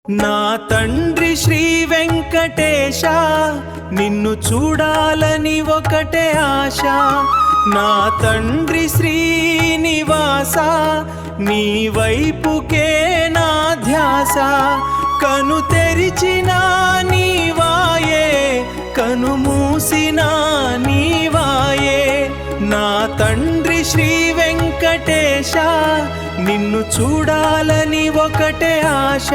నా తండ్రి శ్రీ వెంకటేశ నిన్ను చూడాలని ఒకటే ఆశ. నా తండ్రి శ్రీనివాస నీ వైపుకే నా ధ్యాస. కను తెరిచిన నీవాయే కను మూసిన నీవాయే. నా తండ్రి శ్రీ వెంకటేశ నిన్ను చూడాలని ఒకటే ఆశ.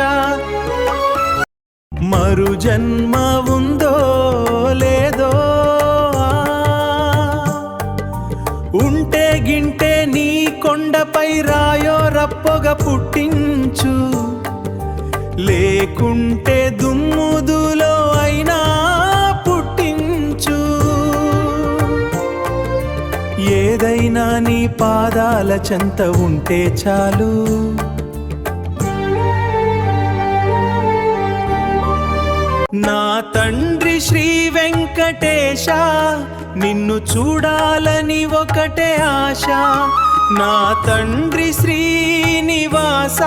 మరు జన్మ ఉందో లేదో ఉంటే గింటే నీ కొండపై రాయో రప్పొగ పుట్టించు. లేకుంటే దుమ్ముదులో అయినా పుట్టించు. ఏదైనా నీ పాదాల చెంత ఉంటే చాలు. నా తండ్రి శ్రీ వెంకటేశ నిన్ను చూడాలని ఒకటే ఆశ. నా తండ్రి శ్రీనివాస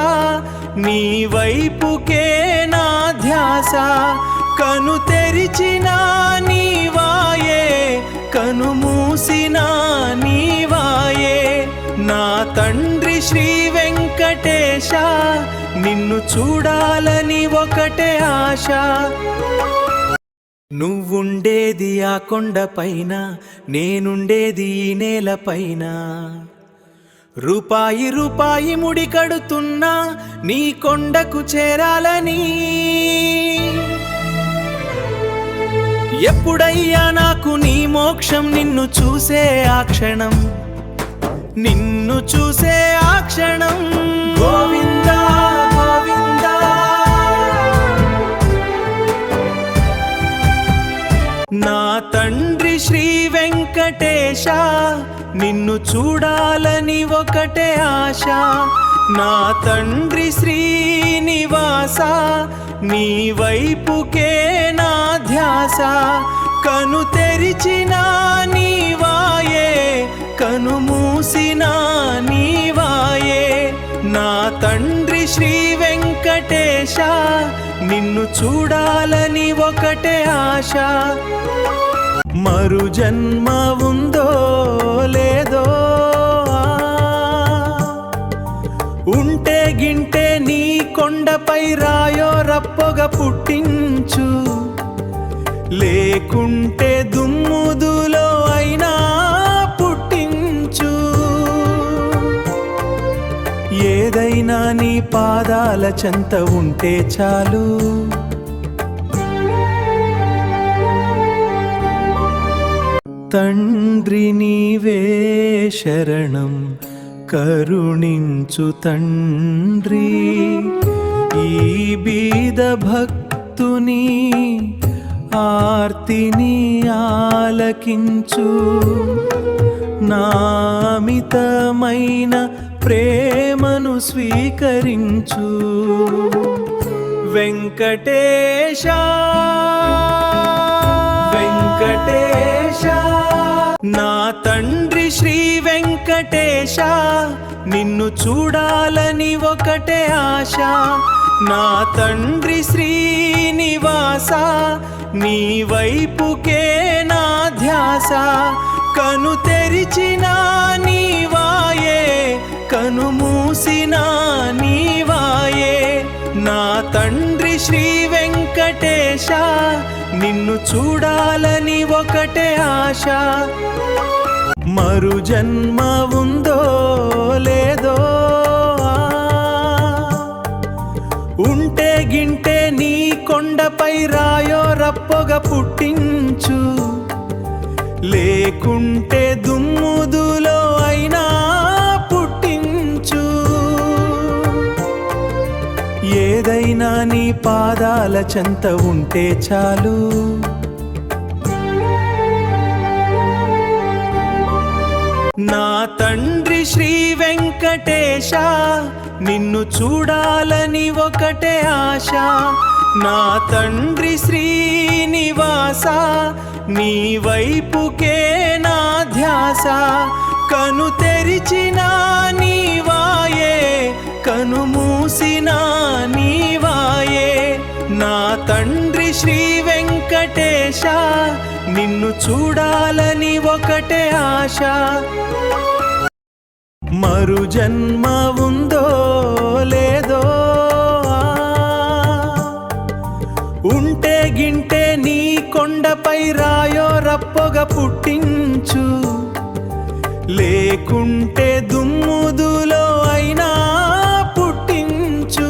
నీ వైపుకే నా ధ్యాస. కను తెరిచిన నీవాయే కను మూసిన నీవాయే. నా తండ్రి శ్రీ వెంకటేశ నిన్ను చూడాలని ఒకటే ఆశ. నువ్వుండేది ఆ కొండపైన నేనుండేది ఈ నేలపైన. రూపాయి రూపాయి ముడి కడుతున్నా నీ కొండకు చేరాలని. ఎప్పుడయ్యా నాకు నీ మోక్షం నిన్ను చూసే ఆ క్షణం. నిన్ను చూసే ఆ క్షణం. గోవిందా గోవిందా. నా తండ్రి శ్రీ వెంకటేశ నిన్ను చూడాలని ఒకటే ఆశ. నా తండ్రి శ్రీనివాస నీ వైపుకే నా ధ్యాస. కను తెరిచిన నీవాయే కను మూసిన నీవాయే. నా తండ్రి శ్రీ వెంకటేశ నిన్ను చూడాలని ఒకటే ఆశ. మరు జన్మ ఉందో లేదో ఉంటే గింటే నీ కొండపై రాయో రప్పొగ పుట్టించు. లేకుంటే దుమ్ముదులో అయినా పుట్టించు. ఏదైనా నీ పాదాల చెంత ఉంటే చాలు. తండ్రి నీవే శరణం కరుణించు తండ్రి. ఈ బీద భక్తుని ఆర్తిని ఆలకించు. నామితమైన ప్రేమను స్వీకరించు. వెంకటేశ వెంకటేశ. నా తండ్రి శ్రీ వెంకటేశ నిన్ను చూడాలని ఒకటే ఆశ. నా తండ్రి శ్రీనివాస నీ వైపుకే నా ధ్యాస. కను తెరిచిన నీవాయే కను మూసిన నీవాయే. నా తండ్రి శ్రీ వెంకటేశ నిన్ను చూడాలని ఒకటే ఆశ. మరు జన్మ ఉందో లేదో ఉంటే గింటే నీ కొండపై రాయో రప్పొగ పుట్టించు. లేకుంటే దుమ్ముదులో అయినా పుట్టించు. ఏదైనా నీ పాదాల చెంత ఉంటే చాలు. నా తండ్రి శ్రీ వెంకటేశ నిన్ను చూడాలని ఒకటే ఆశ. నా తండ్రి శ్రీనివాస నీ వైపుకే నా ధ్యాస. కను తెరిచిన నీవాయే కను మూసిన నీవాయే. వెంకటేశ నిన్ను చూడాలని ఒకటే ఆశ. మరు జన్మ ఉందో లేదో, ఉంటే గింటే నీ కొండపై రాయో రప్పొగ పుట్టించు, లేకుంటే దుమ్ముదులో అయినా పుట్టించు.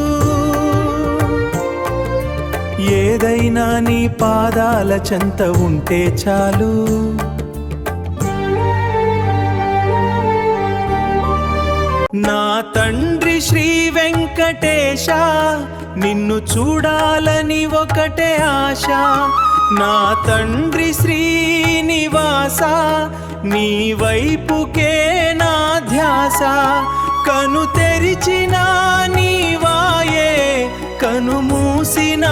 ఏదైనా నీ పాదాల చెంత ఉంటే చాలు. నా తండ్రి శ్రీ వెంకటేశ నిన్ను చూడాలని ఒకటే ఆశ. నా తండ్రి శ్రీనివాస నీ వైపుకే నా ధ్యాస. కను తెరిచిన నీవాయే, కను మూసిన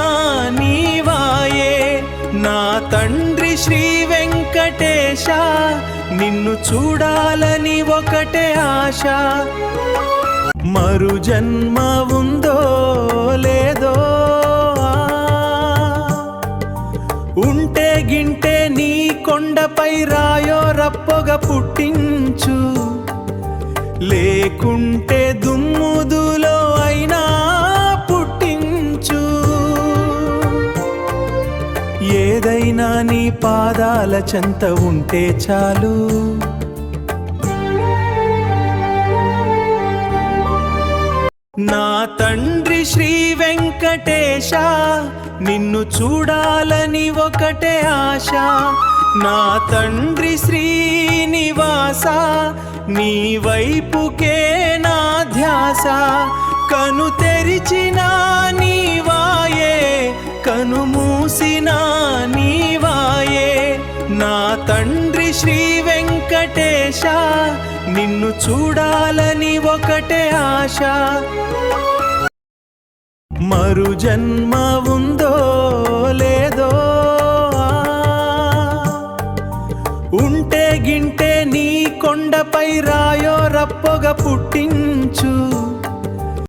నీవాయే. నా తండ్రి శ్రీ వెంకటేశ నిన్ను చూడాలని ఒకటే ఆశ. మరు జన్మ ఉందో లేదో, ఉంటే గింటే నీ కొండపై రాయో రప్పొగ పుట్టించు, లేకుంటే దుమ్ముదులో అయినా పుట్టించు. ఏదైనా నీ పాదాల చెంత ఉంటే చాలు. నా తండ్రి శ్రీ వెంకటేశ నిన్ను చూడాలని ఒకటే ఆశ. నా తండ్రి శ్రీనివాస నీ వైపుకే నా ధ్యాస. కను తెరిచిన నీవాయే, కను మూసిన నీవాయే. నా తండ్రి శ్రీ వెంకటేశ నిన్ను చూడాలని ఒకటే ఆశ. మరు జన్మ ఉందో లేదో, ఉంటే గింటే నీ కొండపై రాయో రప్పొగ పుట్టించు,